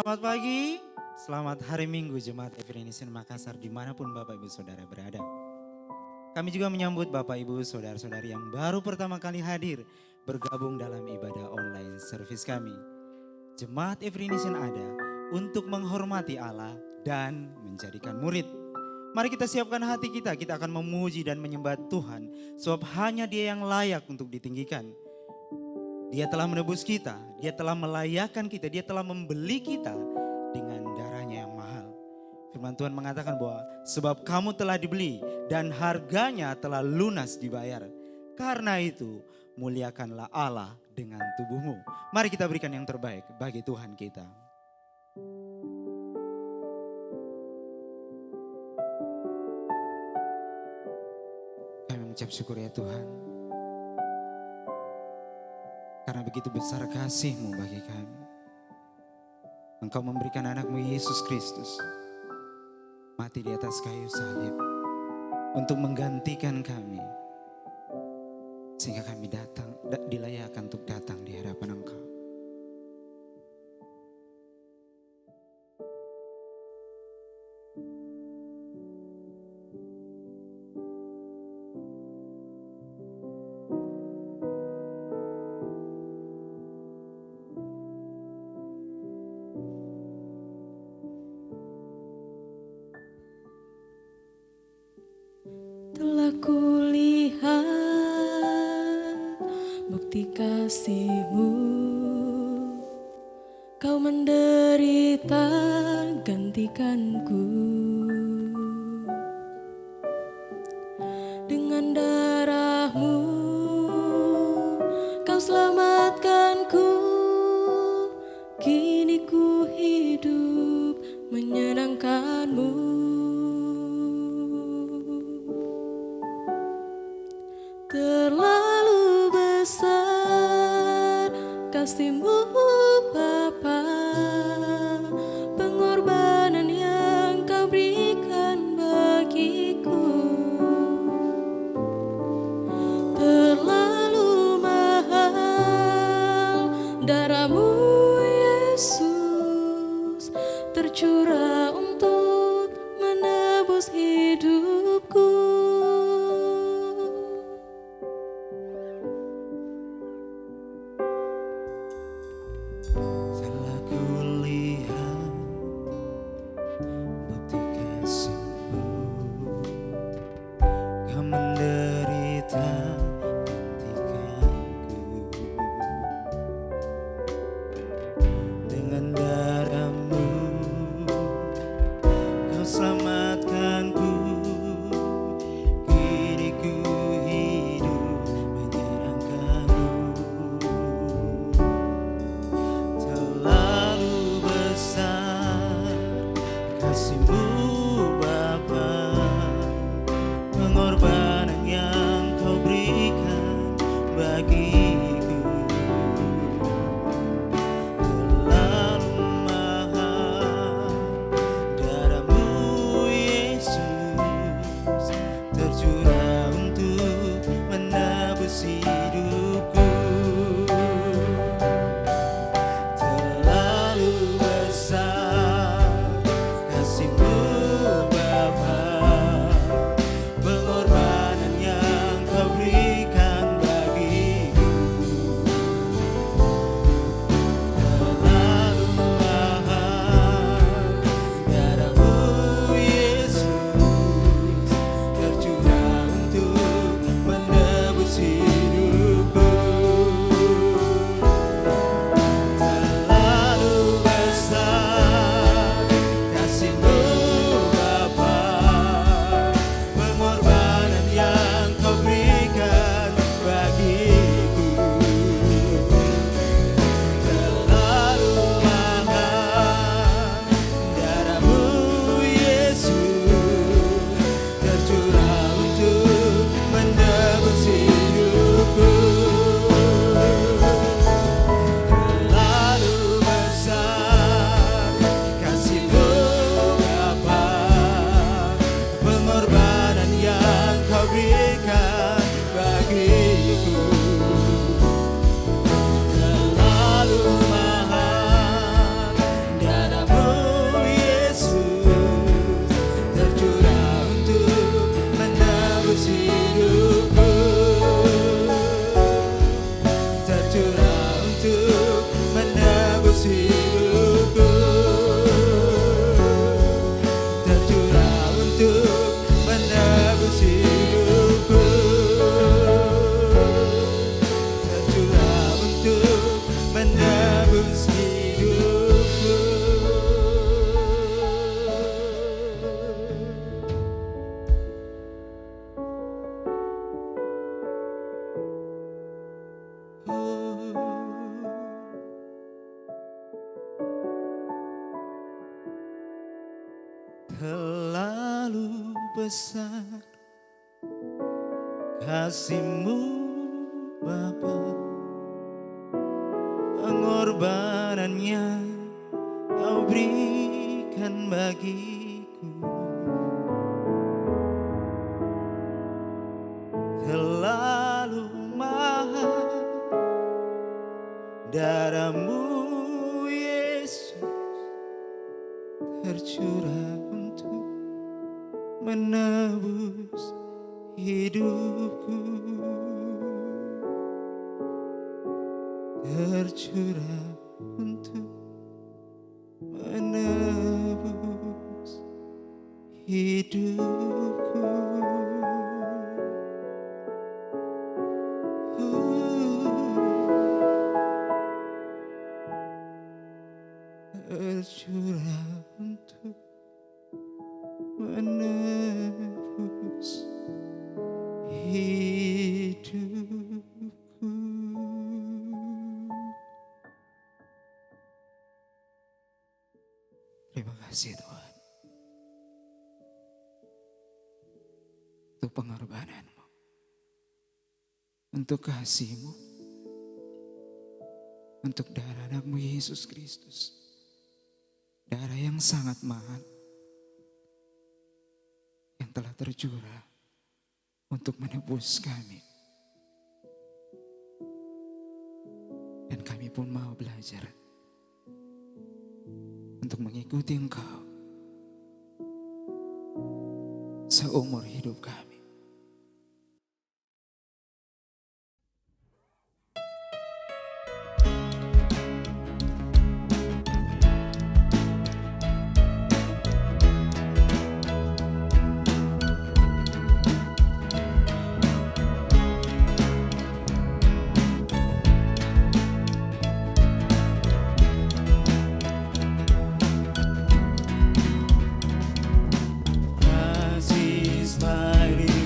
Selamat pagi, selamat hari Minggu Jemaat Evangelism Makassar dimanapun Bapak Ibu Saudara berada. Kami juga menyambut Bapak Ibu Saudara-saudari yang baru pertama kali hadir bergabung dalam ibadah online service kami. Jemaat Evangelism ada untuk menghormati Allah dan menjadikan murid. Mari kita siapkan hati kita akan memuji dan menyembah Tuhan sebab hanya Dia yang layak untuk ditinggikan. Dia telah menebus kita, Dia telah melayakkan kita, Dia telah membeli kita dengan darahnya yang mahal. Firman Tuhan mengatakan bahwa sebab kamu telah dibeli dan harganya telah lunas dibayar. Karena itu muliakanlah Allah dengan tubuhmu. Mari kita berikan yang terbaik bagi Tuhan kita. Kami mengucap syukur ya Tuhan. Karena begitu besar kasih-Mu bagi kami. Engkau memberikan anak-Mu Yesus Kristus mati di atas kayu salib untuk menggantikan kami. Sehingga kami dilayakkan untuk datang di hadapan Engkau. Telah kulihat bukti kasih-Mu, Kau menderita gantikanku. Dengan darah-Mu Kau selamatkanku. Kini ku hidup menyenangkan-Mu. Terlalu besar kasih-Mu Bapa, pengorbanan yang Kau berikan bagiku. Terlalu mahal darah-Mu Yesus tercurah untuk menebus hidupku. Telah kulihat bukti kasih-Mu, Kau menderita gantikanku. Dengan darah-Mu Terlalu besar kasih-Mu Bapa, pengorbanannya Kau berikan bagiku. Terlalu mahal darah-Mu Yesus tercurah untuk menebus hidupku. Tercurah untuk menebus hidupku. Tercurah untuk menebus hidupku. Terima kasih Tuhan untuk pengorbanan-Mu, untuk kasih-Mu, untuk darah anak-Mu Yesus Kristus, darah yang sangat mahal yang telah tercurah untuk menebus kami. Dan kami pun mau belajar untuk mengikuti Engkau seumur hidup kami. Kasih Spirit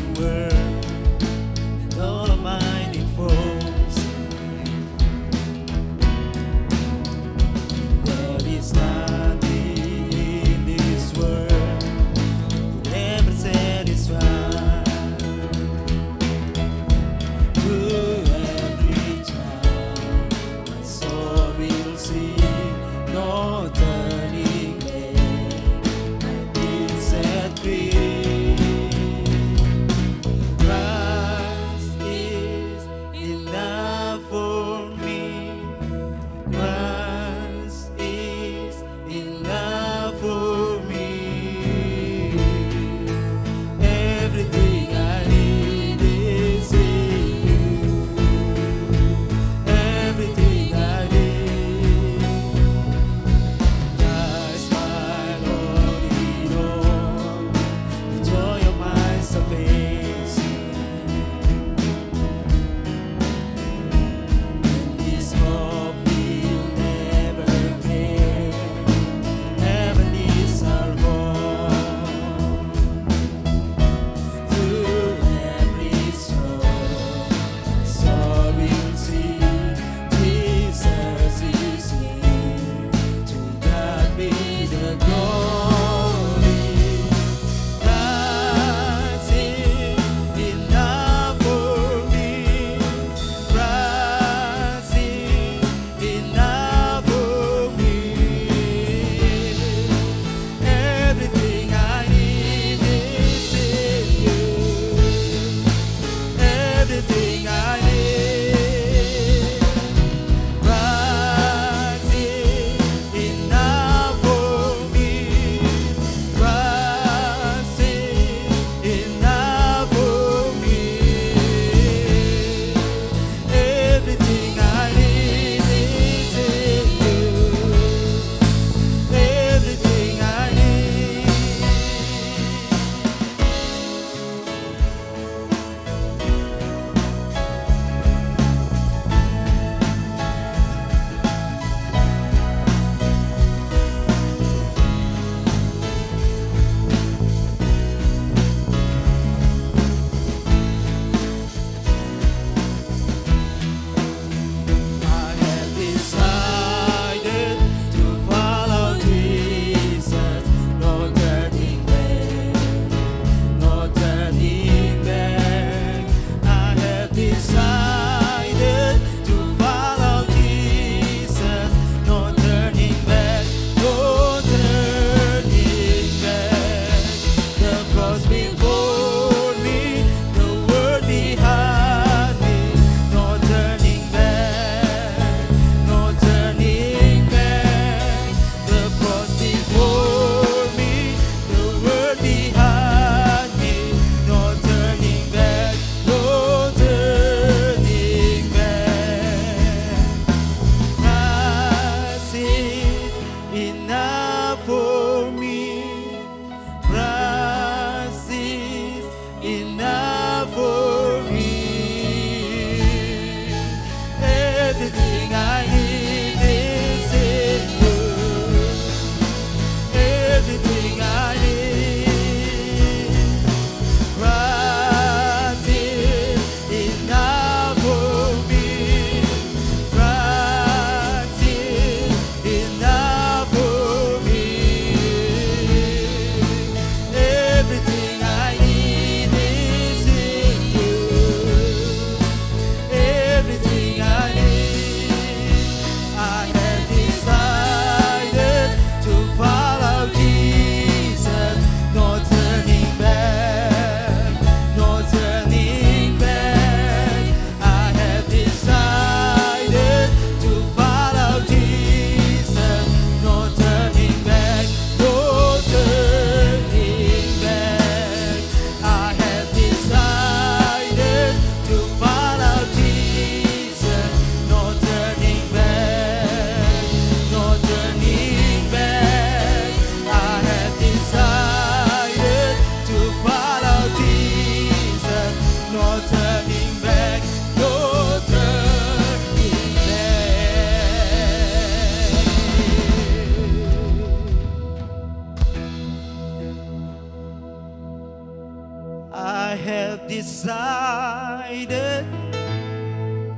have decided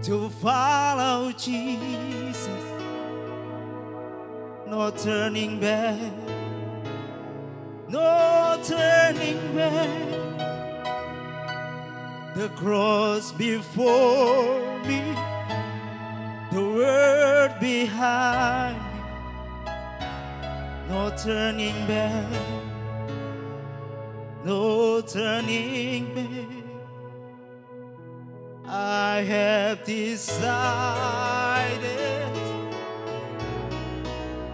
to follow Jesus. No turning back, no turning back. The cross before me, the word behind me. No turning back, no turning back. I have decided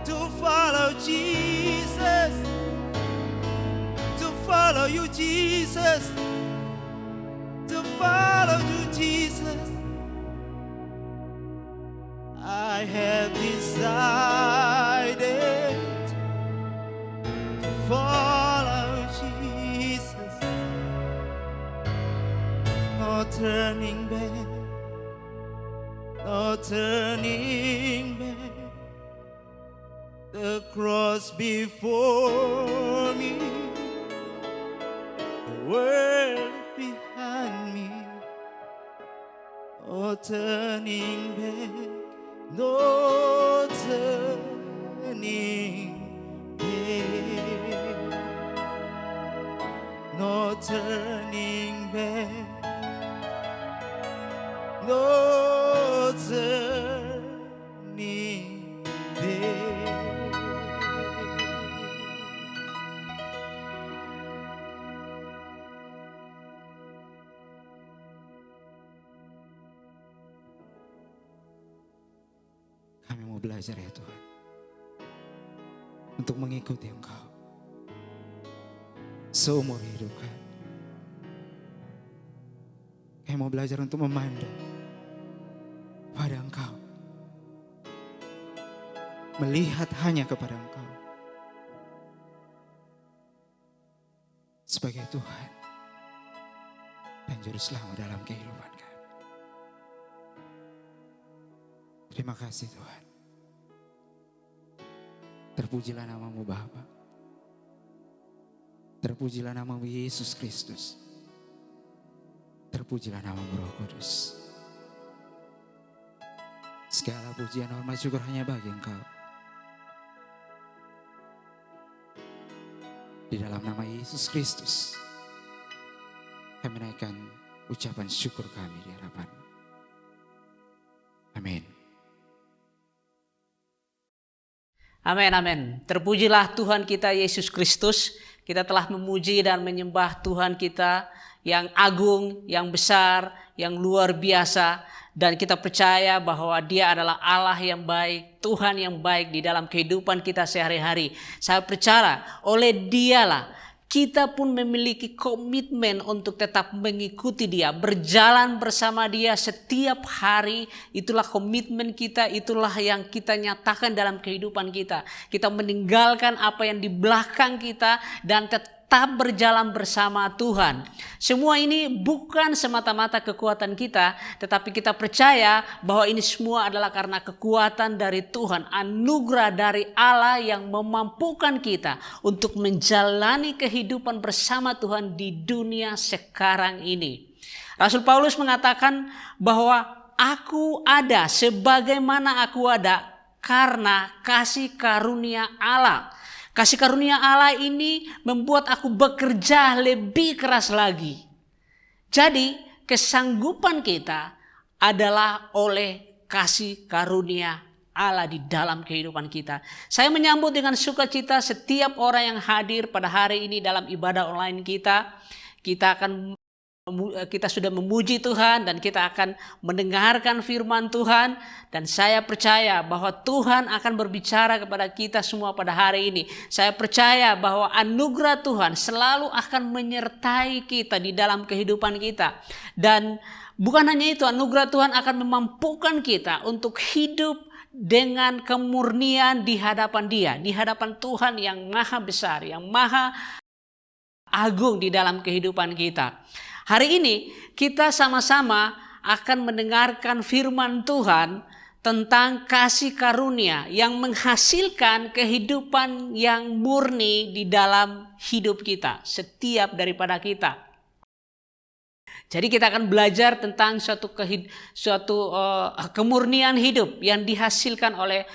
to follow Jesus, to follow you, Jesus, to follow you, Jesus. I have decided to follow Jesus. No turning back, no turning back. The cross before me, the world behind me. No turning back, no turning back, no turning back, no turning back. Kami mau belajar ya Tuhan, untuk mengikuti Engkau seumur hidup kami. Kami mau belajar untuk memandang pada Engkau, melihat hanya kepada Engkau sebagai Tuhan dan Juru Selamat dalam kehidupan kami. Terima kasih Tuhan. Terpujilah namamu Bapa. Terpujilah namamu Yesus Kristus. Terpujilah namamu Roh Kudus. Segala pujian, hormat, syukur hanya bagi Engkau. Di dalam nama Yesus Kristus, kami naikkan ucapan syukur kami di hadapan. Amin. Amin, amin. Terpujilah Tuhan kita Yesus Kristus. Kita telah memuji dan menyembah Tuhan kita yang agung, yang besar, yang luar biasa. Dan kita percaya bahwa Dia adalah Allah yang baik, Tuhan yang baik di dalam kehidupan kita sehari-hari. Saya percaya oleh Dialah kita pun memiliki komitmen untuk tetap mengikuti Dia, berjalan bersama Dia setiap hari. Itulah komitmen kita, itulah yang kita nyatakan dalam kehidupan kita. Kita meninggalkan apa yang di belakang kita dan tetap berjalan bersama Tuhan. Semua ini bukan semata-mata kekuatan kita, tetapi kita percaya bahwa ini semua adalah karena kekuatan dari Tuhan, anugerah dari Allah yang memampukan kita untuk menjalani kehidupan bersama Tuhan di dunia sekarang ini. Rasul Paulus mengatakan bahwa aku ada sebagaimana aku ada karena kasih karunia Allah. Kasih karunia Allah ini membuat aku bekerja lebih keras lagi. Jadi kesanggupan kita adalah oleh kasih karunia Allah di dalam kehidupan kita. Saya menyambut dengan sukacita setiap orang yang hadir pada hari ini dalam ibadah online kita. Kita sudah memuji Tuhan dan kita akan mendengarkan firman Tuhan. Dan saya percaya bahwa Tuhan akan berbicara kepada kita semua pada hari ini. Saya percaya bahwa anugerah Tuhan selalu akan menyertai kita di dalam kehidupan kita. Dan bukan hanya itu, anugerah Tuhan akan memampukan kita untuk hidup dengan kemurnian di hadapan Dia, di hadapan Tuhan yang maha besar, yang maha agung di dalam kehidupan kita. Hari ini kita sama-sama akan mendengarkan firman Tuhan tentang kasih karunia yang menghasilkan kehidupan yang murni di dalam hidup kita, setiap daripada kita. Jadi kita akan belajar tentang suatu kemurnian hidup yang dihasilkan oleh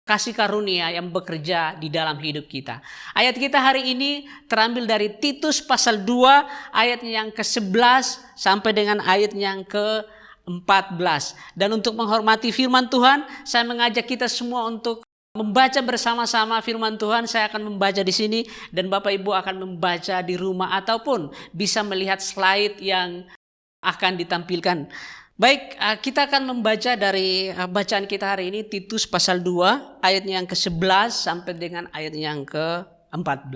kasih karunia yang bekerja di dalam hidup kita. Ayat kita hari ini terambil dari Titus pasal 2 ayat yang ke-11 sampai dengan ayat yang ke-14. Dan untuk menghormati firman Tuhan, saya mengajak kita semua untuk membaca bersama-sama firman Tuhan. Saya akan membaca di sini dan Bapak Ibu akan membaca di rumah ataupun bisa melihat slide yang akan ditampilkan. Baik, kita akan membaca dari bacaan kita hari ini Titus pasal 2 ayat yang ke-11 sampai dengan ayat yang ke-14.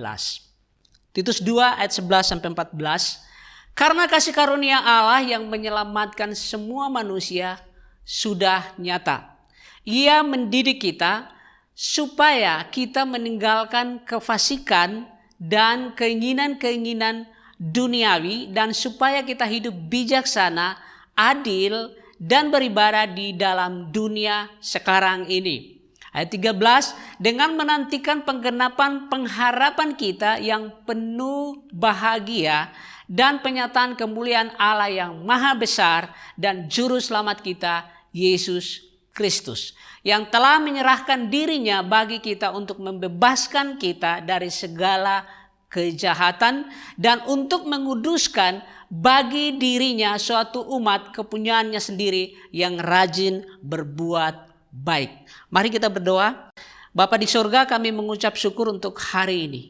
Titus 2 ayat 11 sampai 14. Karena kasih karunia Allah yang menyelamatkan semua manusia sudah nyata. Ia mendidik kita supaya kita meninggalkan kefasikan dan keinginan-keinginan duniawi dan supaya kita hidup bijaksana, adil, dan beribadah di dalam dunia sekarang ini. Ayat 13, dengan menantikan penggenapan pengharapan kita yang penuh bahagia dan penyataan kemuliaan Allah yang maha besar dan juru selamat kita, Yesus Kristus, yang telah menyerahkan dirinya bagi kita untuk membebaskan kita dari segala kejahatan dan untuk menguduskan bagi dirinya suatu umat kepunyaannya sendiri yang rajin berbuat baik. Mari kita berdoa. Bapa di sorga, kami mengucap syukur untuk hari ini.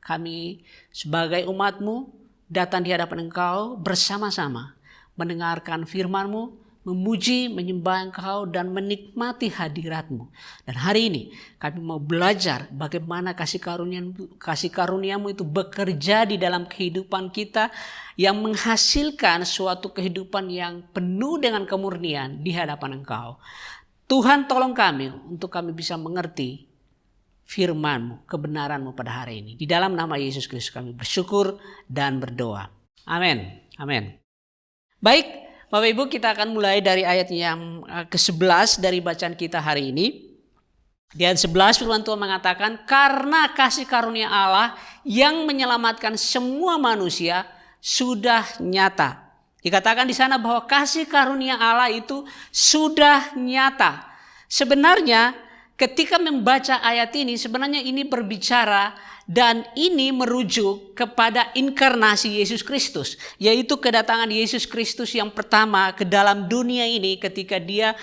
Kami sebagai umat-Mu datang di hadapan Engkau bersama-sama mendengarkan firman-Mu, memuji, menyembah Engkau dan menikmati hadirat-Mu. Dan hari ini kami mau belajar bagaimana kasih karunia-Mu itu bekerja di dalam kehidupan kita yang menghasilkan suatu kehidupan yang penuh dengan kemurnian di hadapan Engkau. Tuhan, tolong kami untuk kami bisa mengerti firman-Mu, kebenaran-Mu pada hari ini. Di dalam nama Yesus Kristus kami bersyukur dan berdoa. Amin. Amin. Baik, Bapak Ibu, kita akan mulai dari ayat yang ke-11 dari bacaan kita hari ini. Di ayat 11 firman Tuhan mengatakan, karena kasih karunia Allah yang menyelamatkan semua manusia sudah nyata. Dikatakan di sana bahwa kasih karunia Allah itu sudah nyata. Sebenarnya ketika membaca ayat ini, sebenarnya ini berbicara dan ini merujuk kepada inkarnasi Yesus Kristus, yaitu kedatangan Yesus Kristus yang pertama ke dalam dunia ini ketika dia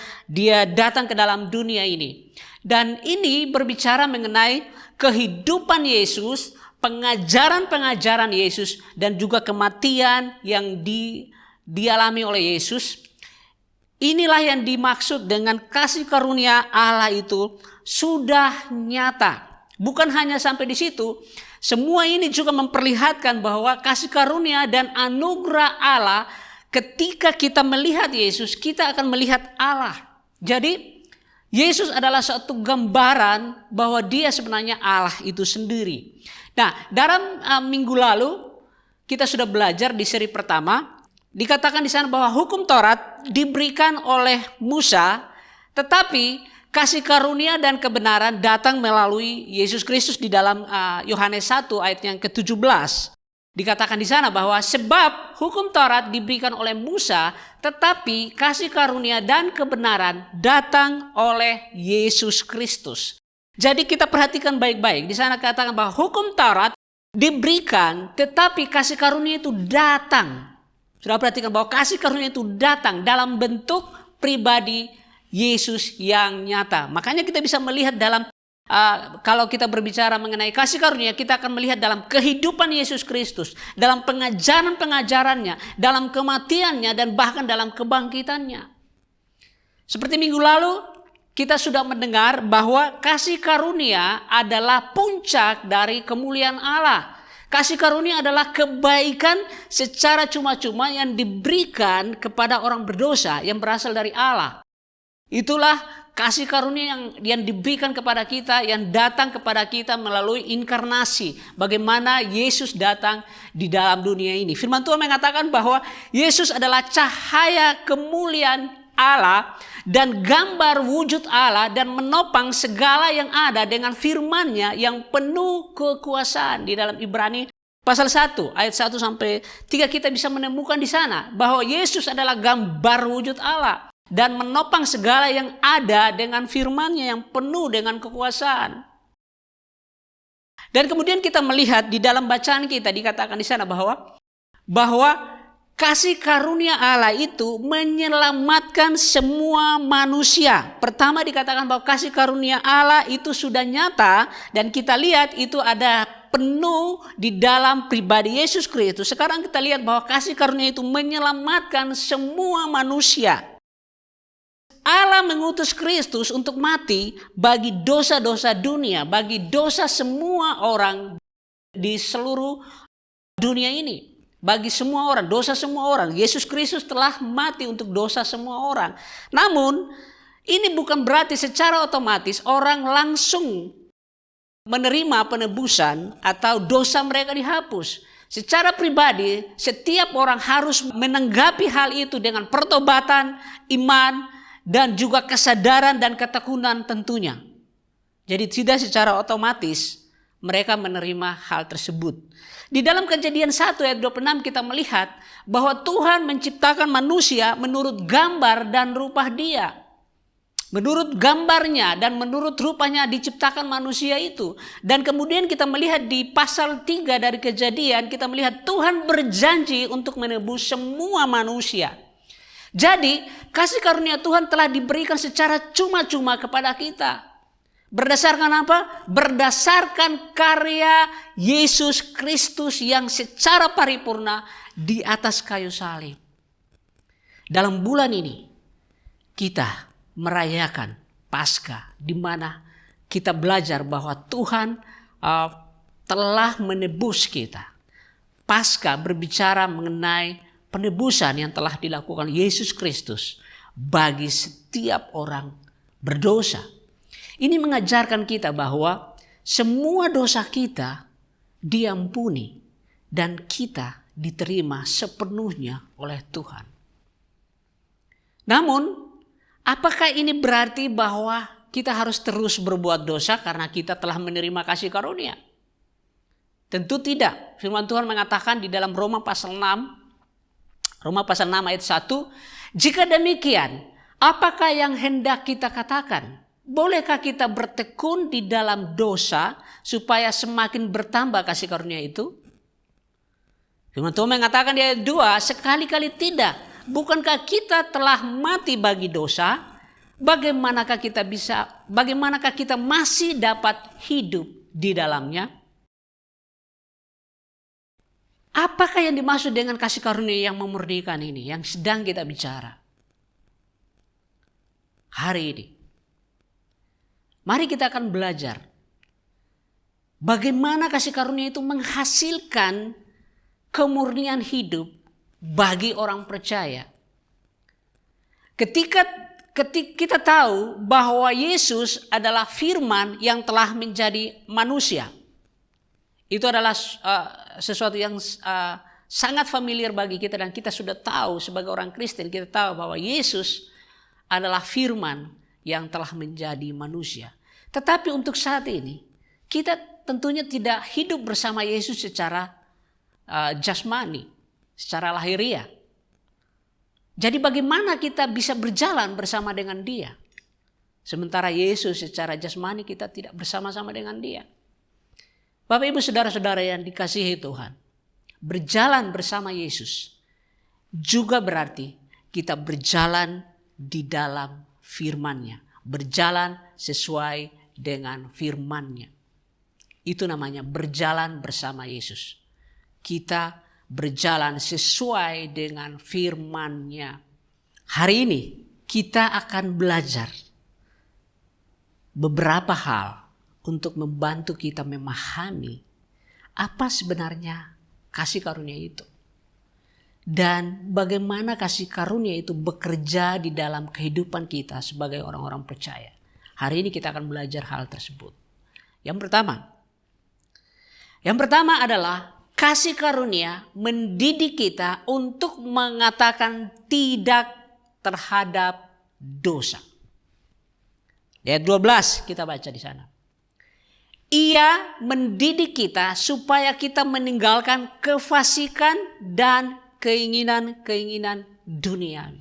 datang ke dalam dunia ini. Dan ini berbicara mengenai kehidupan Yesus, pengajaran-pengajaran Yesus dan juga kematian yang dialami oleh Yesus. Inilah yang dimaksud dengan kasih karunia Allah itu sudah nyata. Bukan hanya sampai di situ, semua ini juga memperlihatkan bahwa kasih karunia dan anugerah Allah ketika kita melihat Yesus, kita akan melihat Allah. Jadi Yesus adalah suatu gambaran bahwa dia sebenarnya Allah itu sendiri. Nah, dalam minggu lalu kita sudah belajar di seri pertama, dikatakan di sana bahwa hukum Taurat diberikan oleh Musa, tetapi kasih karunia dan kebenaran datang melalui Yesus Kristus. Di dalam Yohanes 1 ayat yang ke-17. Dikatakan di sana bahwa sebab hukum Taurat diberikan oleh Musa, tetapi kasih karunia dan kebenaran datang oleh Yesus Kristus. Jadi kita perhatikan baik-baik. Di sana katakan bahwa hukum Taurat diberikan, tetapi kasih karunia itu datang. Sudah perhatikan bahwa kasih karunia itu datang dalam bentuk pribadi Yesus yang nyata. Makanya kita bisa melihat dalam, kalau kita berbicara mengenai kasih karunia, kita akan melihat dalam kehidupan Yesus Kristus, dalam pengajaran-pengajarannya, dalam kematiannya, dan bahkan dalam kebangkitannya. Seperti minggu lalu, kita sudah mendengar bahwa kasih karunia adalah puncak dari kemuliaan Allah. Kasih karunia adalah kebaikan secara cuma-cuma yang diberikan kepada orang berdosa yang berasal dari Allah. Itulah kasih karunia yang diberikan kepada kita, yang datang kepada kita melalui inkarnasi. Bagaimana Yesus datang di dalam dunia ini. Firman Tuhan mengatakan bahwa Yesus adalah cahaya kemuliaan Allah dan gambar wujud Allah dan menopang segala yang ada dengan firman-Nya yang penuh kekuasaan. Di dalam Ibrani Pasal 1 ayat 1 sampai 3 kita bisa menemukan di sana bahwa Yesus adalah gambar wujud Allah dan menopang segala yang ada dengan firman-Nya yang penuh dengan kekuasaan. Dan kemudian kita melihat di dalam bacaan kita dikatakan di sana bahwa kasih karunia Allah itu menyelamatkan semua manusia. Pertama dikatakan bahwa kasih karunia Allah itu sudah nyata dan kita lihat itu ada penuh di dalam pribadi Yesus Kristus. Sekarang kita lihat bahwa kasih karunia itu menyelamatkan semua manusia. Allah mengutus Kristus untuk mati bagi dosa-dosa dunia, bagi dosa semua orang di seluruh dunia ini. Bagi semua orang, dosa semua orang. Yesus Kristus telah mati untuk dosa semua orang. Namun, ini bukan berarti secara otomatis orang langsung menerima penebusan atau dosa mereka dihapus. Secara pribadi, setiap orang harus menanggapi hal itu dengan pertobatan, iman, dan juga kesadaran dan ketekunan tentunya. Jadi tidak secara otomatis mereka menerima hal tersebut. Di dalam Kejadian 1 ayat 26 kita melihat bahwa Tuhan menciptakan manusia menurut gambar dan rupa Dia. Menurut gambarnya dan menurut rupanya diciptakan manusia itu. Dan kemudian kita melihat di pasal 3 dari Kejadian, kita melihat Tuhan berjanji untuk menebus semua manusia. Jadi kasih karunia Tuhan telah diberikan secara cuma-cuma kepada kita. Berdasarkan apa? Berdasarkan karya Yesus Kristus yang secara paripurna di atas kayu salib. Dalam bulan ini kita merayakan Paskah, di mana kita belajar bahwa Tuhan telah menebus kita. Paskah berbicara mengenai penebusan yang telah dilakukan Yesus Kristus bagi setiap orang berdosa. Ini mengajarkan kita bahwa semua dosa kita diampuni dan kita diterima sepenuhnya oleh Tuhan. Namun, apakah ini berarti bahwa kita harus terus berbuat dosa karena kita telah menerima kasih karunia? Tentu tidak. Firman Tuhan mengatakan di dalam Roma pasal 6 ayat 1, jika demikian, apakah yang hendak kita katakan? Bolehkah kita bertekun di dalam dosa supaya semakin bertambah kasih karunia itu? Firman Tuhan mengatakan di ayat 2, sekali-kali tidak. Bukankah kita telah mati bagi dosa? Bagaimanakah kita masih dapat hidup di dalamnya? Apakah yang dimaksud dengan kasih karunia yang memurnikan ini, yang sedang kita bicara hari ini? Mari kita akan belajar bagaimana kasih karunia itu menghasilkan kemurnian hidup bagi orang percaya. Ketika kita tahu bahwa Yesus adalah firman yang telah menjadi manusia. Itu adalah sesuatu yang sangat familiar bagi kita dan kita sudah tahu sebagai orang Kristen, kita tahu bahwa Yesus adalah firman yang telah menjadi manusia. Tetapi untuk saat ini, kita tentunya tidak hidup bersama Yesus secara jasmani, secara lahiriah. Jadi bagaimana kita bisa berjalan bersama dengan Dia? Sementara Yesus secara jasmani kita tidak bersama-sama dengan Dia. Bapak Ibu saudara-saudara yang dikasihi Tuhan, berjalan bersama Yesus juga berarti kita berjalan di dalam firman-Nya, berjalan sesuai dengan firman-Nya. Itu namanya berjalan bersama Yesus. Kita berjalan sesuai dengan firman-Nya. Hari ini kita akan belajar beberapa hal untuk membantu kita memahami apa sebenarnya kasih karunia itu. Dan bagaimana kasih karunia itu bekerja di dalam kehidupan kita sebagai orang-orang percaya. Hari ini kita akan belajar hal tersebut. Yang pertama adalah kasih karunia mendidik kita untuk mengatakan tidak terhadap dosa. Ayat 12 kita baca di sana. Ia mendidik kita supaya kita meninggalkan kefasikan dan keinginan-keinginan duniawi.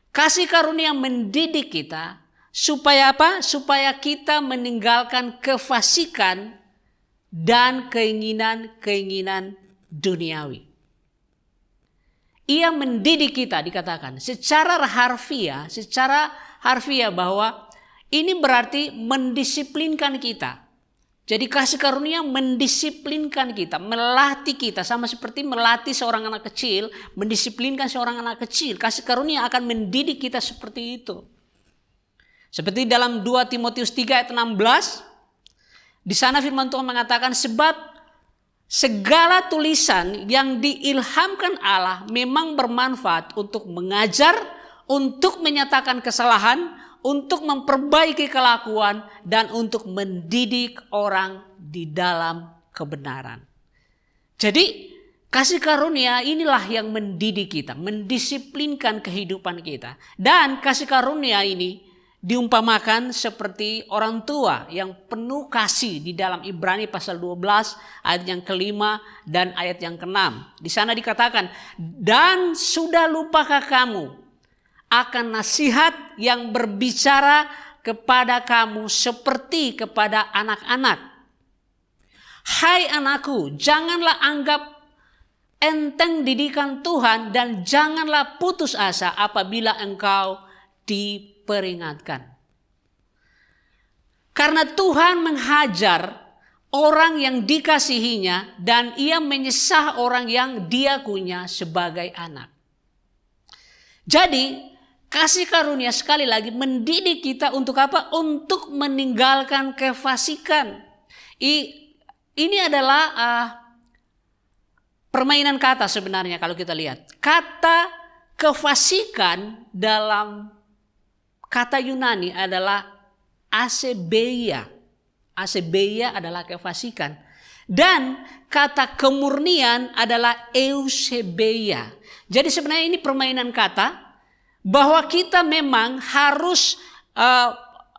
Kasih karunia mendidik kita supaya apa? Supaya kita meninggalkan kefasikan dan keinginan-keinginan duniawi. Ia mendidik kita, dikatakan secara harfiah bahwa ini berarti mendisiplinkan kita. Jadi kasih karunia mendisiplinkan kita, melatih kita, sama seperti melatih seorang anak kecil, mendisiplinkan seorang anak kecil. Kasih karunia akan mendidik kita seperti itu. Seperti dalam 2 Timotius 3 ayat 16, di sana firman Tuhan mengatakan, sebab segala tulisan yang diilhamkan Allah memang bermanfaat untuk mengajar, untuk menyatakan kesalahan, untuk memperbaiki kelakuan, dan untuk mendidik orang di dalam kebenaran. Jadi kasih karunia inilah yang mendidik kita, mendisiplinkan kehidupan kita. Dan kasih karunia ini diumpamakan seperti orang tua yang penuh kasih di dalam Ibrani pasal 12 ayat yang kelima dan ayat yang keenam. Di sana dikatakan, dan sudah lupakah kamu akan nasihat yang berbicara kepada kamu seperti kepada anak-anak. Hai anakku, janganlah anggap enteng didikan Tuhan dan janganlah putus asa apabila engkau diperingatkan. Karena Tuhan menghajar orang yang dikasihinya dan ia menyesah orang yang diakuinya sebagai anak. Jadi kasih karunia sekali lagi mendidik kita untuk apa? Untuk meninggalkan kefasikan. Ini adalah permainan kata sebenarnya kalau kita lihat. Kata kefasikan dalam kata Yunani adalah asebeia. Asebeia adalah kefasikan. Dan kata kemurnian adalah eusebeia. Jadi sebenarnya ini permainan kata. Bahwa kita memang harus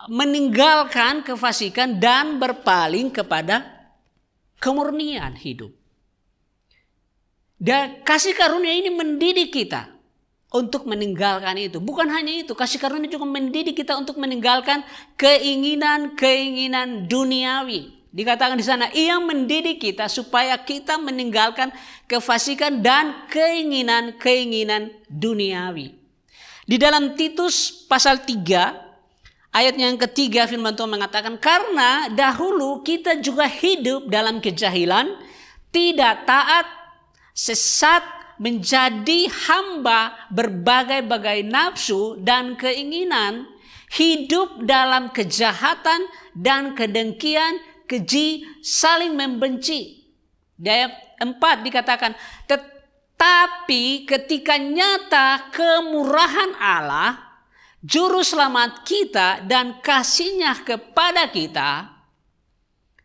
meninggalkan kefasikan dan berpaling kepada kemurnian hidup. Dan kasih karunia ini mendidik kita untuk meninggalkan itu. Bukan hanya itu, kasih karunia juga mendidik kita untuk meninggalkan keinginan-keinginan duniawi. Dikatakan di sana, ia mendidik kita supaya kita meninggalkan kefasikan dan keinginan-keinginan duniawi. Di dalam Titus pasal 3 ayat yang ketiga firman Tuhan mengatakan, karena dahulu kita juga hidup dalam kejahilan, tidak taat, sesat, menjadi hamba berbagai-bagai nafsu dan keinginan, hidup dalam kejahatan dan kedengkian, keji, saling membenci. Di ayat 4 dikatakan, tapi ketika nyata kemurahan Allah, juru selamat kita dan kasihnya kepada kita.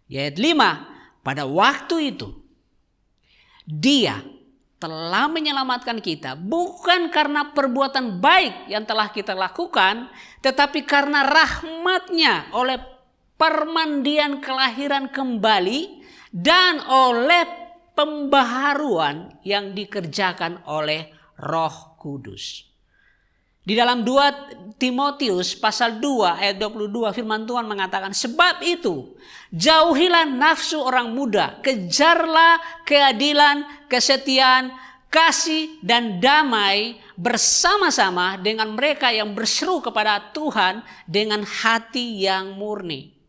Ayat 5, pada waktu itu Dia telah menyelamatkan kita bukan karena perbuatan baik yang telah kita lakukan, tetapi karena rahmat-Nya oleh permandian kelahiran kembali dan oleh pembaharuan yang dikerjakan oleh Roh Kudus. Di dalam 2 Timotius pasal 2 ayat 22 firman Tuhan mengatakan, sebab itu jauhilah nafsu orang muda, kejarlah keadilan, kesetiaan, kasih dan damai bersama-sama dengan mereka yang berseru kepada Tuhan dengan hati yang murni.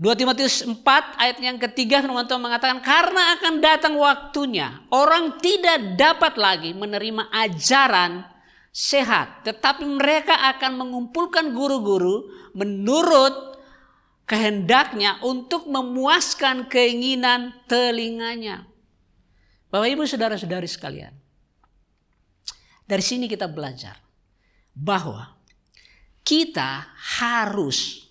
2 Timotius 4 ayat yang ketiga firman Tuhan mengatakan, karena akan datang waktunya orang tidak dapat lagi menerima ajaran sehat, tetapi mereka akan mengumpulkan guru-guru menurut kehendaknya untuk memuaskan keinginan telinganya. Bapak Ibu saudara-saudari sekalian, dari sini kita belajar bahwa kita harus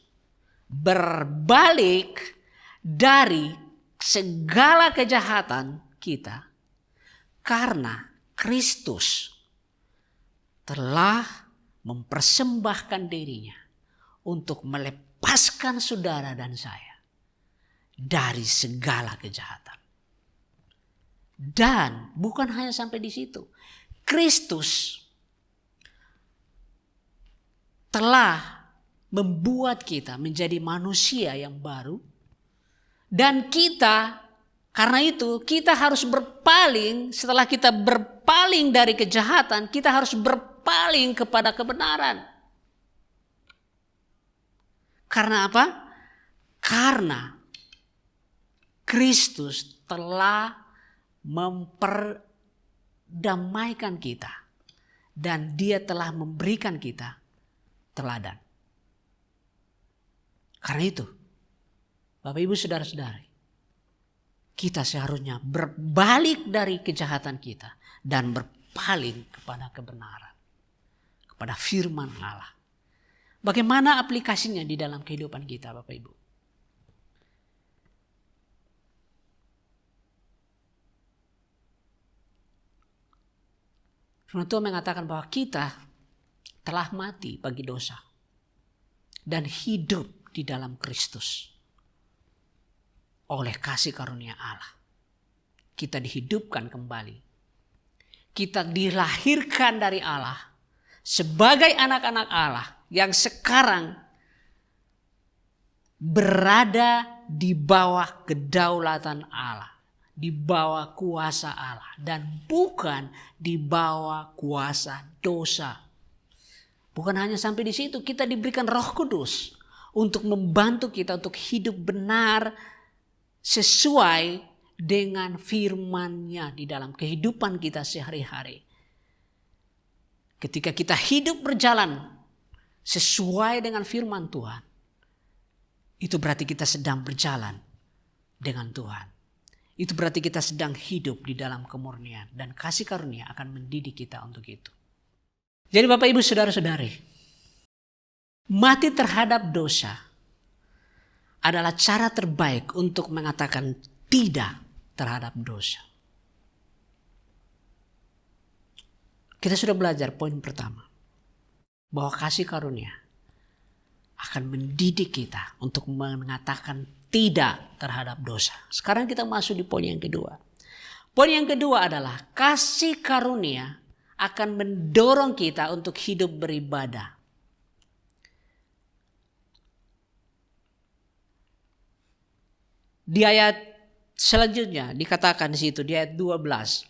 berbalik dari segala kejahatan kita karena Kristus telah mempersembahkan dirinya untuk melepaskan saudara dan saya dari segala kejahatan. Dan bukan hanya sampai di situ. Kristus telah membuat kita menjadi manusia yang baru. Dan kita, karena itu kita harus berpaling. Setelah kita berpaling dari kejahatan, kita harus berpaling kepada kebenaran. Karena apa? Karena Kristus telah memperdamaikan kita. Dan dia telah memberikan kita teladan. Karena itu, Bapak Ibu Saudara-saudari, kita seharusnya berbalik dari kejahatan kita dan berpaling kepada kebenaran, kepada firman Allah. Bagaimana aplikasinya di dalam kehidupan kita, Bapak Ibu? Firman Tuhan mengatakan bahwa kita telah mati bagi dosa dan hidup di dalam Kristus. Oleh kasih karunia Allah, kita dihidupkan kembali. Kita dilahirkan dari Allah sebagai anak-anak Allah yang sekarang berada di bawah kedaulatan Allah, di bawah kuasa Allah, dan bukan di bawah kuasa dosa. Bukan hanya sampai di situ, kita diberikan Roh Kudus untuk membantu kita untuk hidup benar sesuai dengan firman-Nya di dalam kehidupan kita sehari-hari. Ketika kita hidup berjalan sesuai dengan firman Tuhan, itu berarti kita sedang berjalan dengan Tuhan. Itu berarti kita sedang hidup di dalam kemurnian, dan kasih karunia akan mendidik kita untuk itu. Jadi Bapak Ibu Saudara-saudari, mati terhadap dosa adalah cara terbaik untuk mengatakan tidak terhadap dosa. Kita sudah belajar poin pertama, bahwa kasih karunia akan mendidik kita untuk mengatakan tidak terhadap dosa. Sekarang kita masuk di poin yang kedua. Poin yang kedua adalah kasih karunia akan mendorong kita untuk hidup beribadah. Di ayat selanjutnya dikatakan di situ, di ayat 12.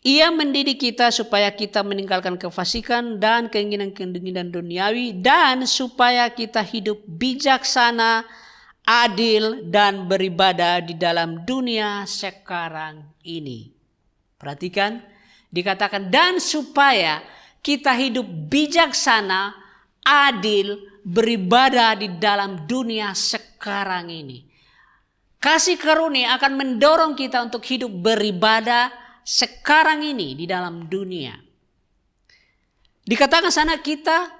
Ia mendidik kita supaya kita meninggalkan kefasikan dan keinginan-keinginan duniawi, dan supaya kita hidup bijaksana, adil, dan beribadah di dalam dunia sekarang ini. Perhatikan, dikatakan dan supaya kita hidup bijaksana, adil, beribadah di dalam dunia sekarang ini. Kasih karunia akan mendorong kita untuk hidup beribadah sekarang ini di dalam dunia. Dikatakan sana kita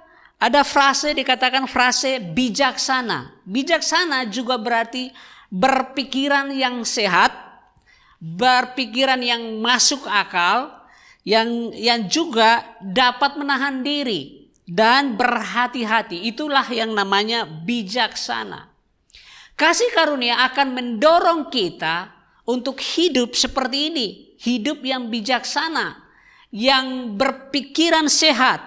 ada frase, dikatakan frase bijaksana. Bijaksana juga berarti berpikiran yang sehat, berpikiran yang masuk akal, yang juga dapat menahan diri dan berhati-hati. Itulah yang namanya bijaksana. Kasih karunia akan mendorong kita untuk hidup seperti ini. Hidup yang bijaksana, yang berpikiran sehat,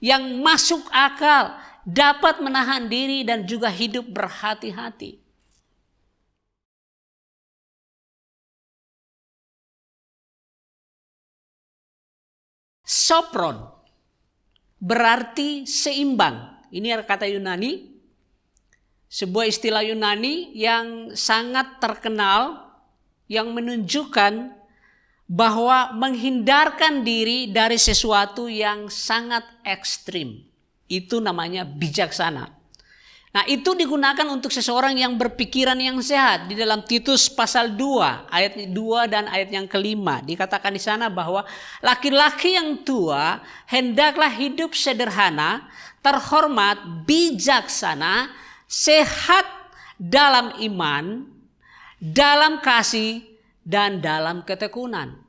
yang masuk akal, dapat menahan diri dan juga hidup berhati-hati. Sopron berarti seimbang. Ini kata Yunani, sebuah istilah Yunani yang sangat terkenal, yang menunjukkan bahwa menghindarkan diri dari sesuatu yang sangat ekstrim. Itu namanya bijaksana. Nah, itu digunakan untuk seseorang yang berpikiran yang sehat. Di dalam Titus pasal 2, ayat 2 dan ayat yang kelima. Dikatakan di sana bahwa laki-laki yang tua hendaklah hidup sederhana, terhormat, bijaksana, sehat dalam iman, dalam kasih, dan dalam ketekunan.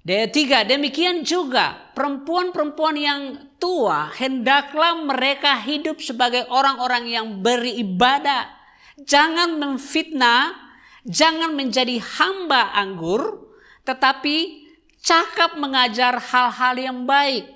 Di ayat 3, demikian juga perempuan-perempuan yang tua hendaklah mereka hidup sebagai orang-orang yang beribadah. Jangan memfitnah, jangan menjadi hamba anggur, tetapi cakap mengajar hal-hal yang baik.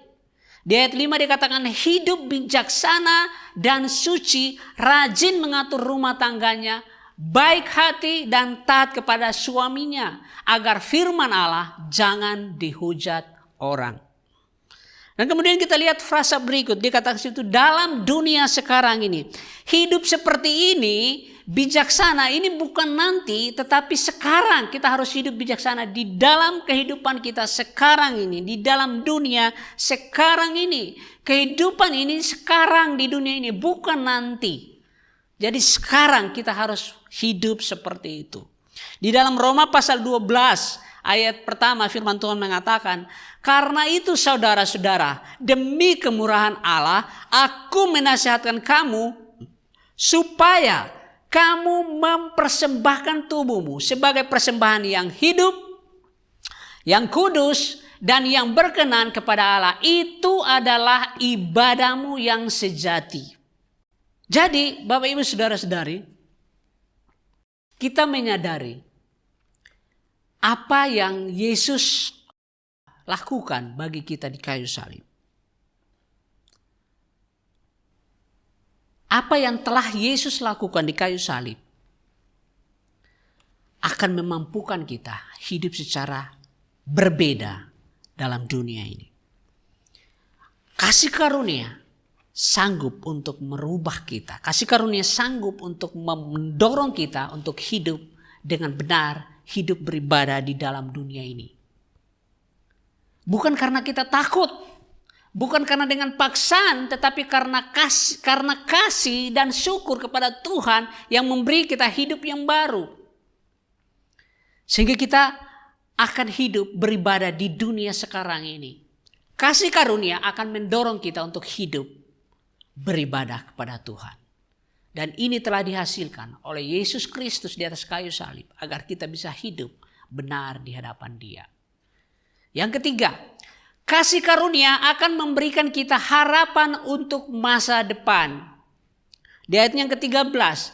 Di ayat 5 dikatakan hidup bijaksana dan suci, rajin mengatur rumah tangganya, baik hati dan taat kepada suaminya, agar firman Allah jangan dihujat orang. Dan kemudian kita lihat frasa berikut, dikatakan situ dalam dunia sekarang ini, hidup seperti ini, bijaksana ini bukan nanti, tetapi sekarang kita harus hidup bijaksana di dalam kehidupan kita sekarang ini, di dalam dunia sekarang ini. Kehidupan ini sekarang di dunia ini, bukan nanti. Jadi sekarang kita harus hidup seperti itu. Di dalam Roma pasal 12 ayat pertama firman Tuhan mengatakan, karena itu saudara-saudara, demi kemurahan Allah, aku menasihatkan kamu supaya kamu mempersembahkan tubuhmu sebagai persembahan yang hidup, yang kudus, dan yang berkenan kepada Allah. Itu adalah ibadahmu yang sejati. Jadi Bapak Ibu Saudara-saudari, kita menyadari apa yang Yesus lakukan bagi kita di kayu salib. Apa yang telah Yesus lakukan di kayu salib akan memampukan kita hidup secara berbeda dalam dunia ini. Kasih karunia sanggup untuk merubah kita. Kasih karunia sanggup untuk mendorong kita untuk hidup dengan benar, hidup beribadah di dalam dunia ini. Bukan karena kita takut, bukan karena dengan paksaan, tetapi karena kasih dan syukur kepada Tuhan yang memberi kita hidup yang baru. Sehingga kita akan hidup beribadah di dunia sekarang ini. Kasih karunia akan mendorong kita untuk hidup beribadah kepada Tuhan. Dan ini telah dihasilkan oleh Yesus Kristus di atas kayu salib agar kita bisa hidup benar di hadapan Dia. Yang ketiga, kasih karunia akan memberikan kita harapan untuk masa depan. Di ayat yang ke-13,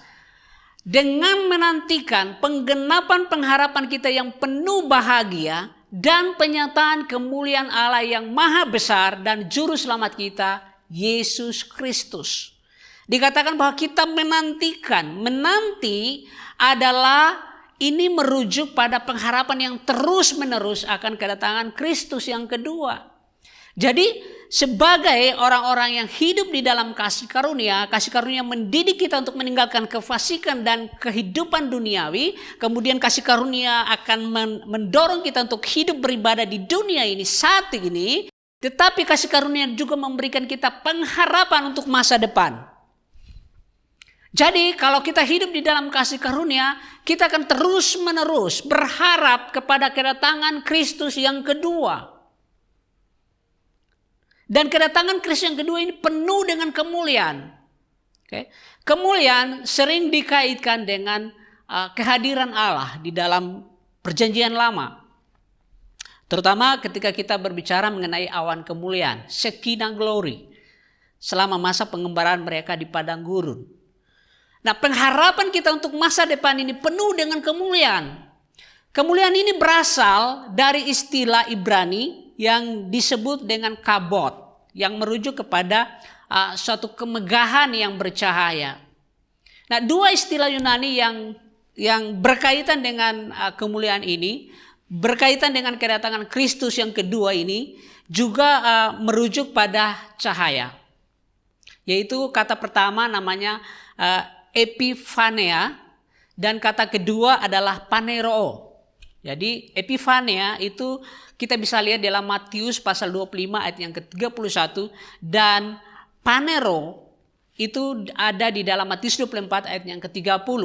dengan menantikan penggenapan pengharapan kita yang penuh bahagia dan penyataan kemuliaan Allah yang maha besar dan juru selamat kita, Yesus Kristus. Dikatakan bahwa kita menantikan. Menanti adalah ini merujuk pada pengharapan yang terus-menerus akan kedatangan Kristus yang kedua. Jadi sebagai orang-orang yang hidup di dalam kasih karunia mendidik kita untuk meninggalkan kefasikan dan kehidupan duniawi. Kemudian kasih karunia akan mendorong kita untuk hidup beribadah di dunia ini saat ini. Tetapi kasih karunia juga memberikan kita pengharapan untuk masa depan. Jadi kalau kita hidup di dalam kasih karunia, kita akan terus-menerus berharap kepada kedatangan Kristus yang kedua. Dan kedatangan Kristus yang kedua ini penuh dengan kemuliaan. Kemuliaan sering dikaitkan dengan kehadiran Allah di dalam perjanjian lama. Terutama ketika kita berbicara mengenai awan kemuliaan, Shekinah glory, selama masa pengembaraan mereka di padang gurun. Nah, pengharapan kita untuk masa depan ini penuh dengan kemuliaan. Kemuliaan ini berasal dari istilah Ibrani yang disebut dengan kabod, yang merujuk kepada suatu kemegahan yang bercahaya. Nah, dua istilah Yunani yang berkaitan dengan kemuliaan ini, berkaitan dengan kedatangan Kristus yang kedua ini, juga merujuk pada cahaya. Yaitu kata pertama namanya epifania, dan kata kedua adalah paneroo. Jadi epifania itu kita bisa lihat dalam Matius pasal 25 ayat yang ke-31, dan panero itu ada di dalam Matius 24 ayat yang ke-30.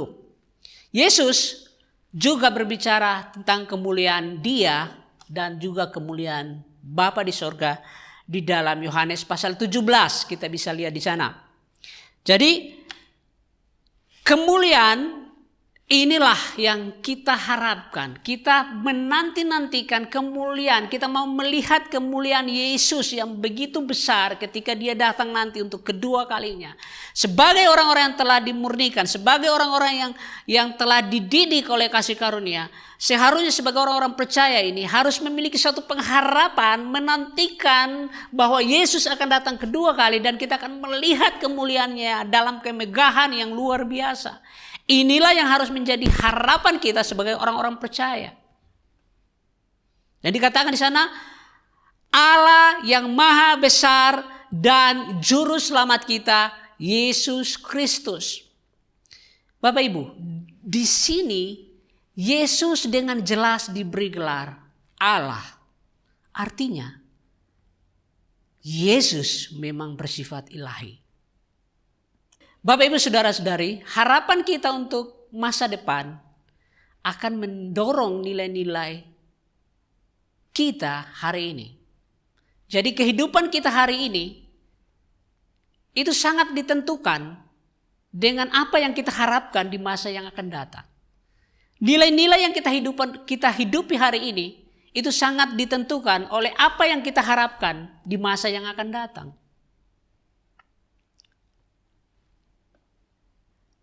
Yesus juga berbicara tentang kemuliaan Dia dan juga kemuliaan Bapa di sorga di dalam Yohanes pasal 17, kita bisa lihat di sana. Jadi kemuliaan Inilah yang kita harapkan. Kita menanti-nantikan kemuliaan. Kita mau melihat kemuliaan Yesus yang begitu besar ketika dia datang nanti untuk kedua kalinya. Sebagai orang-orang yang telah dimurnikan, sebagai orang-orang yang telah dididik oleh kasih karunia, seharusnya sebagai orang-orang percaya ini harus memiliki suatu pengharapan, menantikan bahwa Yesus akan datang kedua kali dan kita akan melihat kemuliaannya dalam kemegahan yang luar biasa. Inilah yang harus menjadi harapan kita sebagai orang-orang percaya. Dan dikatakan di sana, Allah yang maha besar dan juru selamat kita, Yesus Kristus. Bapak Ibu, di sini Yesus dengan jelas diberi gelar Allah. Artinya, Yesus memang bersifat ilahi. Bapak Ibu saudara-saudari, harapan kita untuk masa depan akan mendorong nilai-nilai kita hari ini. Jadi kehidupan kita hari ini itu sangat ditentukan dengan apa yang kita harapkan di masa yang akan datang. Nilai-nilai yang kita hidupi hari ini itu sangat ditentukan oleh apa yang kita harapkan di masa yang akan datang.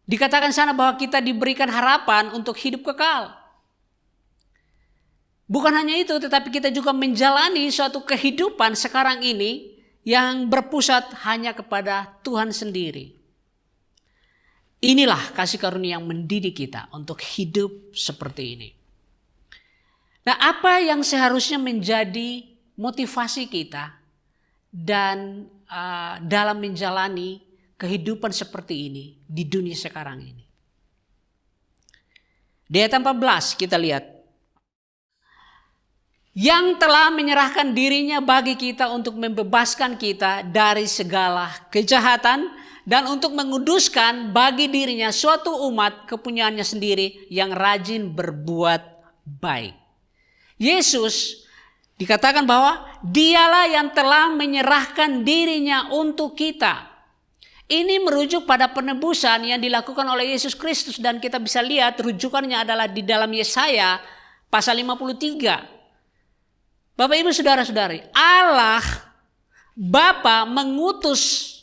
Dikatakan sana bahwa kita diberikan harapan untuk hidup kekal. Bukan hanya itu, tetapi kita juga menjalani suatu kehidupan sekarang ini yang berpusat hanya kepada Tuhan sendiri. Inilah kasih karunia yang mendidik kita untuk hidup seperti ini. Nah, apa yang seharusnya menjadi motivasi kita dan dalam menjalani kehidupan seperti ini di dunia sekarang ini. Di ayat 14 kita lihat. Yang telah menyerahkan dirinya bagi kita untuk membebaskan kita dari segala kejahatan dan untuk menguduskan bagi dirinya suatu umat kepunyaannya sendiri yang rajin berbuat baik. Yesus dikatakan bahwa dialah yang telah menyerahkan dirinya untuk kita. Ini merujuk pada penebusan yang dilakukan oleh Yesus Kristus dan kita bisa lihat rujukannya adalah di dalam Yesaya pasal 53. Bapak Ibu saudara-saudari, Allah Bapa mengutus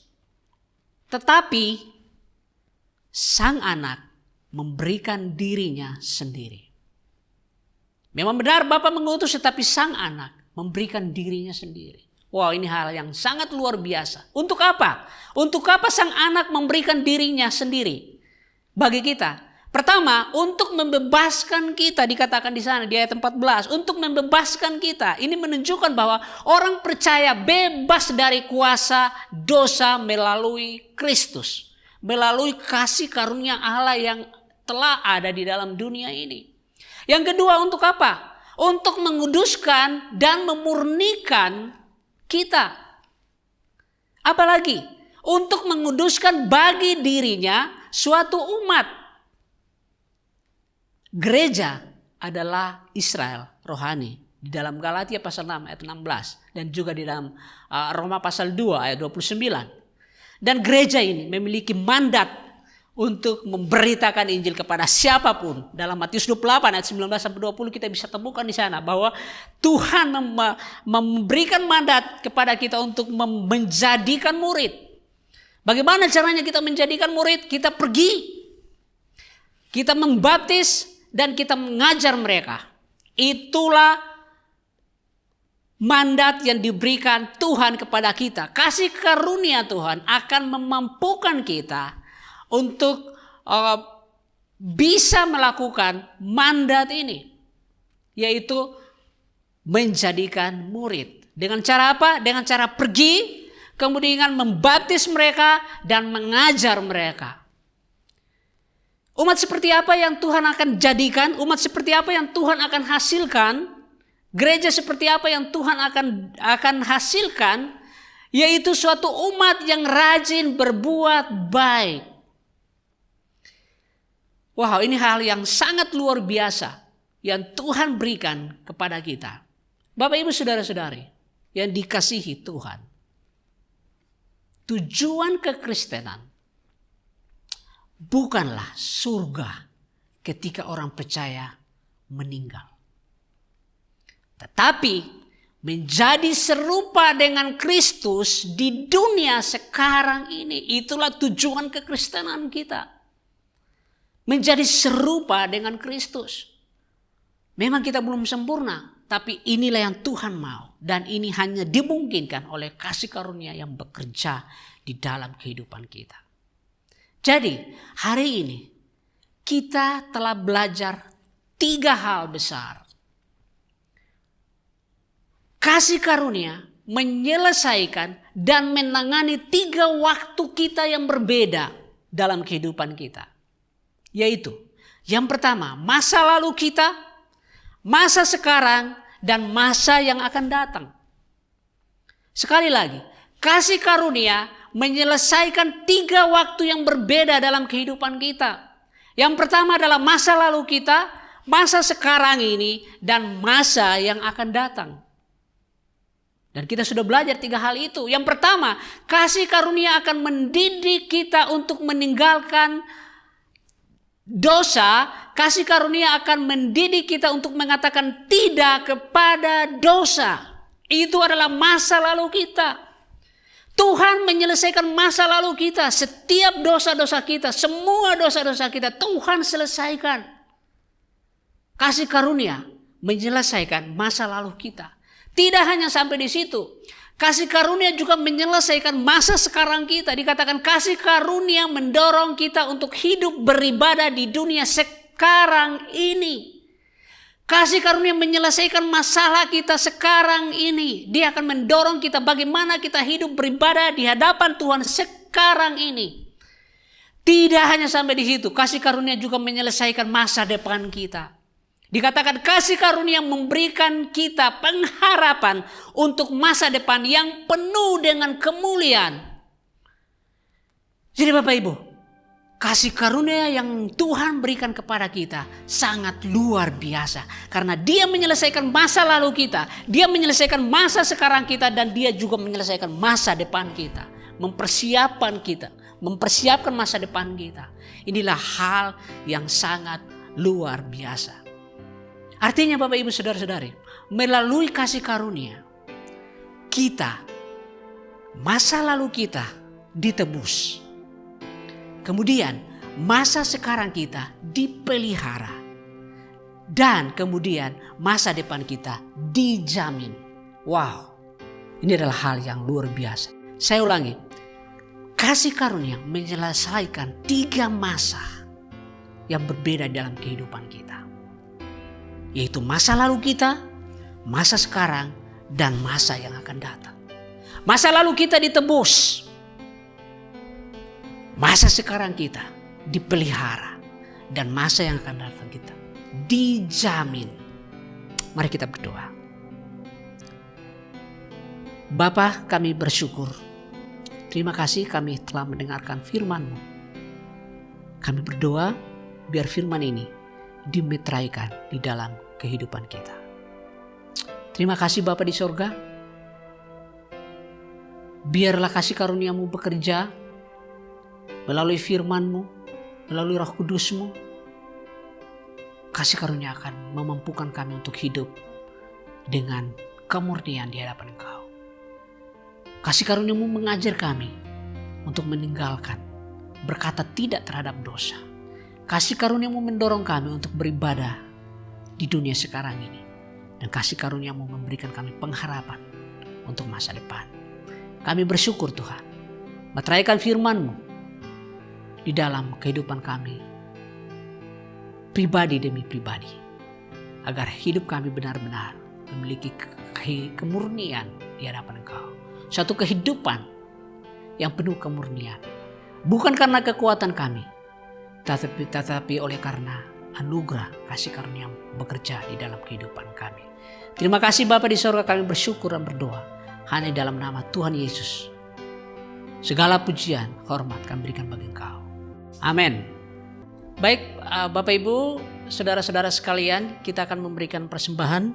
tetapi Sang Anak memberikan dirinya sendiri. Memang benar Bapa mengutus tetapi Sang Anak memberikan dirinya sendiri. Wow, ini hal yang sangat luar biasa. Untuk apa? Untuk apa Sang Anak memberikan dirinya sendiri bagi kita? Pertama, untuk membebaskan kita, dikatakan di sana di ayat 14, untuk membebaskan kita. Ini menunjukkan bahwa orang percaya bebas dari kuasa dosa melalui Kristus, melalui kasih karunia Allah yang telah ada di dalam dunia ini. Yang kedua, untuk apa? Untuk menguduskan dan memurnikan kita. Apalagi untuk menguduskan bagi dirinya suatu umat. Gereja adalah Israel rohani. Di dalam Galatia pasal 6 ayat 16 dan juga di dalam Roma pasal 2 ayat 29. Dan gereja ini memiliki mandat untuk memberitakan Injil kepada siapapun. Dalam Matius 28 ayat 19-20 kita bisa temukan di sana bahwa Tuhan memberikan mandat kepada kita untuk menjadikan murid. Bagaimana caranya kita menjadikan murid? Kita pergi, kita membaptis dan kita mengajar mereka. Itulah mandat yang diberikan Tuhan kepada kita. Kasih karunia Tuhan akan memampukan kita untuk bisa melakukan mandat ini, yaitu menjadikan murid. Dengan cara apa? Dengan cara pergi, kemudian membaptis mereka dan mengajar mereka. Umat seperti apa yang Tuhan akan jadikan? Umat seperti apa yang Tuhan akan hasilkan? Gereja seperti apa yang Tuhan akan hasilkan? Yaitu suatu umat yang rajin berbuat baik. Wow, ini hal yang sangat luar biasa yang Tuhan berikan kepada kita. Bapak Ibu saudara-saudari yang dikasihi Tuhan. Tujuan kekristenan bukanlah surga ketika orang percaya meninggal. Tetapi menjadi serupa dengan Kristus di dunia sekarang ini. Itulah tujuan kekristenan kita. Menjadi serupa dengan Kristus. Memang kita belum sempurna, tapi inilah yang Tuhan mau. Dan ini hanya dimungkinkan oleh kasih karunia yang bekerja di dalam kehidupan kita. Jadi hari ini kita telah belajar 3 hal besar. Kasih karunia menyelesaikan dan menangani 3 waktu kita yang berbeda dalam kehidupan kita. Yaitu yang pertama masa lalu kita, masa sekarang, dan masa yang akan datang. Sekali lagi, kasih karunia menyelesaikan 3 waktu yang berbeda dalam kehidupan kita. Yang pertama adalah masa lalu kita, masa sekarang ini, dan masa yang akan datang. Dan kita sudah belajar 3 hal itu. Yang pertama, kasih karunia akan mendidik kita untuk meninggalkan dosa. Kasih karunia akan mendidik kita untuk mengatakan tidak kepada dosa. Itu adalah masa lalu kita. Tuhan menyelesaikan masa lalu kita. Setiap dosa-dosa kita, semua dosa-dosa kita Tuhan selesaikan. Kasih karunia menyelesaikan masa lalu kita. Tidak hanya sampai di situ. Kasih karunia juga menyelesaikan masa sekarang kita. Dikatakan kasih karunia mendorong kita untuk hidup beribadah di dunia sekarang ini. Kasih karunia menyelesaikan masalah kita sekarang ini. Dia akan mendorong kita bagaimana kita hidup beribadah di hadapan Tuhan sekarang ini. Tidak hanya sampai di situ. Kasih karunia juga menyelesaikan masa depan kita. Dikatakan kasih karunia memberikan kita pengharapan untuk masa depan yang penuh dengan kemuliaan. Jadi Bapak Ibu, kasih karunia yang Tuhan berikan kepada kita sangat luar biasa. Karena Dia menyelesaikan masa lalu kita, Dia menyelesaikan masa sekarang kita, dan Dia juga menyelesaikan masa depan kita. Mempersiapkan kita, mempersiapkan masa depan kita. Inilah hal yang sangat luar biasa. Artinya Bapak Ibu Saudara-saudari, melalui kasih karunia kita, masa lalu kita ditebus. Kemudian masa sekarang kita dipelihara. Dan kemudian masa depan kita dijamin. Wow, ini adalah hal yang luar biasa. Saya ulangi, kasih karunia menyelesaikan 3 masa yang berbeda dalam kehidupan kita. Yaitu masa lalu kita, masa sekarang, dan masa yang akan datang. Masa lalu kita ditebus. Masa sekarang kita dipelihara. Dan masa yang akan datang kita dijamin. Mari kita berdoa. Bapa, kami bersyukur. Terima kasih kami telah mendengarkan firman-Mu. Kami berdoa biar firman ini dimeteraikan di dalam kehidupan kita. Terima kasih Bapa di sorga. Biarlah kasih karunia-Mu bekerja melalui firman-Mu, melalui Roh Kudus-Mu. Kasih karunia akan memampukan kami untuk hidup dengan kemurnian di hadapan Engkau. Kasih karunia-Mu mengajar kami untuk meninggalkan, berkata tidak terhadap dosa. Kasih karunia-Mu mendorong kami untuk beribadah di dunia sekarang ini. Dan kasih karunia-Mu memberikan kami pengharapan untuk masa depan. Kami bersyukur Tuhan. Meteraikan firman-Mu di dalam kehidupan kami. Pribadi demi pribadi. Agar hidup kami benar-benar memiliki kemurnian di hadapan Engkau. Suatu kehidupan yang penuh kemurnian. Bukan karena kekuatan kami. Tetapi oleh karena anugerah kasih karunia bekerja di dalam kehidupan kami. Terima kasih Bapa di sorga, kami bersyukur dan berdoa hanya dalam nama Tuhan Yesus. Segala pujian, hormat kami berikan bagi Engkau. Amin. Baik Bapak Ibu, saudara-saudara sekalian, kita akan memberikan persembahan.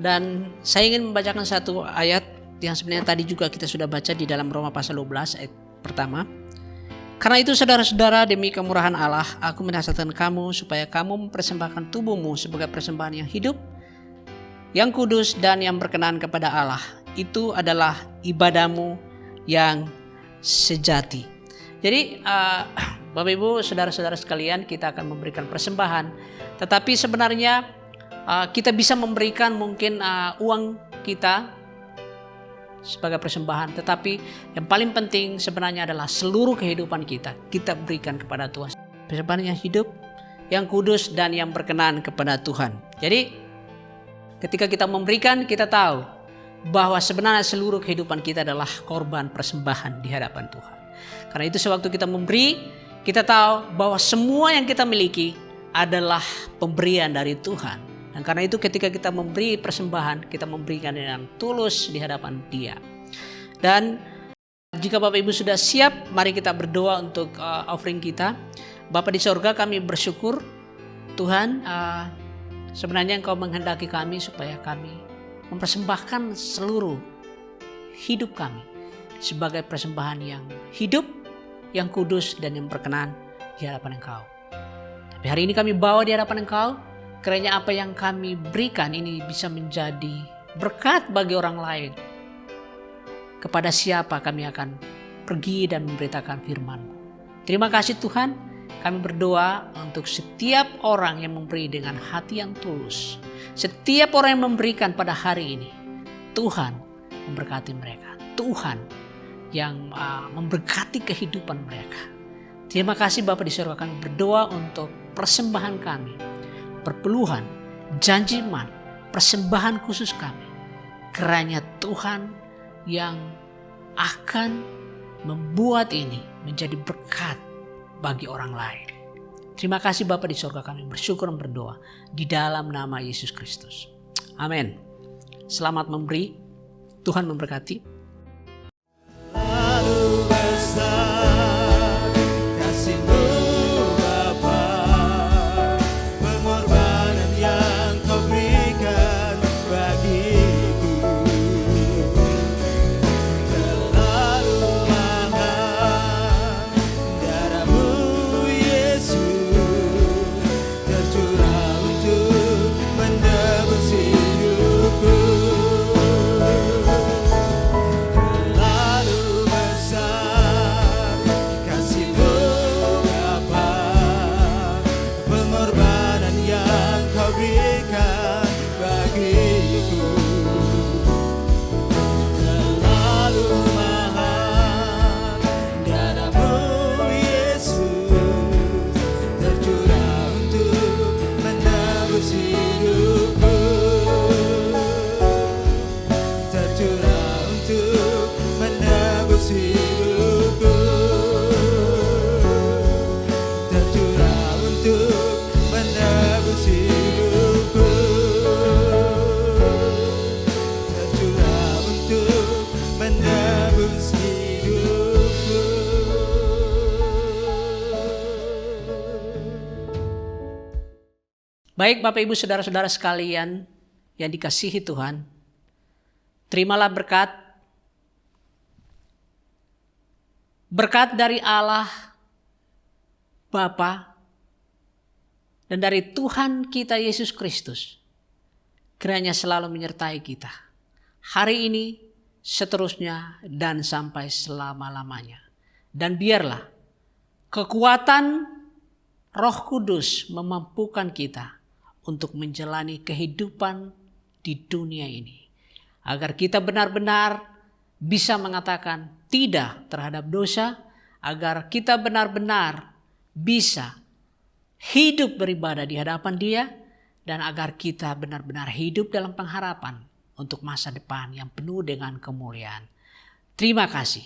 Dan saya ingin membacakan satu ayat yang sebenarnya tadi juga kita sudah baca di dalam Roma pasal 12 ayat pertama. Karena itu saudara-saudara, demi kemurahan Allah, aku menasihatkan kamu supaya kamu mempersembahkan tubuhmu sebagai persembahan yang hidup, yang kudus dan yang berkenan kepada Allah. Itu adalah ibadahmu yang sejati. Jadi Bapak Ibu, saudara-saudara sekalian, kita akan memberikan persembahan. Tetapi sebenarnya kita bisa memberikan mungkin uang kita sebagai persembahan. Tetapi yang paling penting sebenarnya adalah seluruh kehidupan kita berikan kepada Tuhan. Persembahan yang hidup, yang kudus dan yang berkenan kepada Tuhan. Jadi ketika kita memberikan, kita tahu bahwa sebenarnya seluruh kehidupan kita adalah korban persembahan di hadapan Tuhan. Karena itu sewaktu kita memberi, kita tahu bahwa semua yang kita miliki adalah pemberian dari Tuhan. Dan karena itu ketika kita memberi persembahan, kita memberikan dengan tulus di hadapan Dia. Dan jika Bapak Ibu sudah siap, mari kita berdoa untuk offering kita. Bapa di sorga, kami bersyukur Tuhan, sebenarnya Engkau menghendaki kami supaya kami mempersembahkan seluruh hidup kami sebagai persembahan yang hidup, yang kudus dan yang berkenan di hadapan Engkau. Tapi hari ini kami bawa di hadapan Engkau, kiranya apa yang kami berikan ini bisa menjadi berkat bagi orang lain. Kepada siapa kami akan pergi dan memberitakan firman-Mu. Terima kasih Tuhan, kami berdoa untuk setiap orang yang memberi dengan hati yang tulus. Setiap orang yang memberikan pada hari ini, Tuhan memberkati mereka. Tuhan yang memberkati kehidupan mereka. Terima kasih Bapa di surga, kami berdoa untuk persembahan kami, perpuluhan, janji iman, persembahan khusus kami. Kiranya Tuhan yang akan membuat ini menjadi berkat bagi orang lain. Terima kasih Bapa di surga, kami bersyukur dan berdoa di dalam nama Yesus Kristus. Amin. Selamat memberi. Tuhan memberkati. Baik Bapak Ibu Saudara-saudara sekalian yang dikasihi Tuhan, terimalah berkat dari Allah Bapa dan dari Tuhan kita Yesus Kristus. Kiranya selalu menyertai kita hari ini, seterusnya dan sampai selama-lamanya. Dan biarlah kekuatan Roh Kudus memampukan kita untuk menjalani kehidupan di dunia ini. Agar kita benar-benar bisa mengatakan tidak terhadap dosa. Agar kita benar-benar bisa hidup beribadah di hadapan Dia. Dan agar kita benar-benar hidup dalam pengharapan untuk masa depan yang penuh dengan kemuliaan. Terima kasih.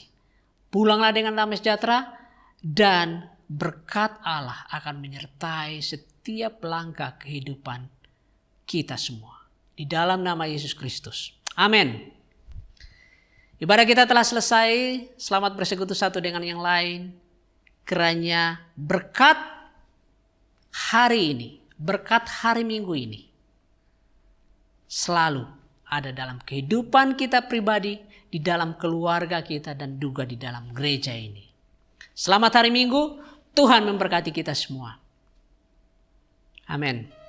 Pulanglah dengan damai sejahtera dan berkat Allah akan menyertai setiap langkah kehidupan kita semua. Di dalam nama Yesus Kristus. Amin. Ibadah kita telah selesai. Selamat bersekutu satu dengan yang lain. Kiranya berkat hari ini, berkat hari Minggu ini, selalu ada dalam kehidupan kita pribadi, di dalam keluarga kita, dan juga di dalam gereja ini. Selamat hari Minggu, Tuhan memberkati kita semua. Amin.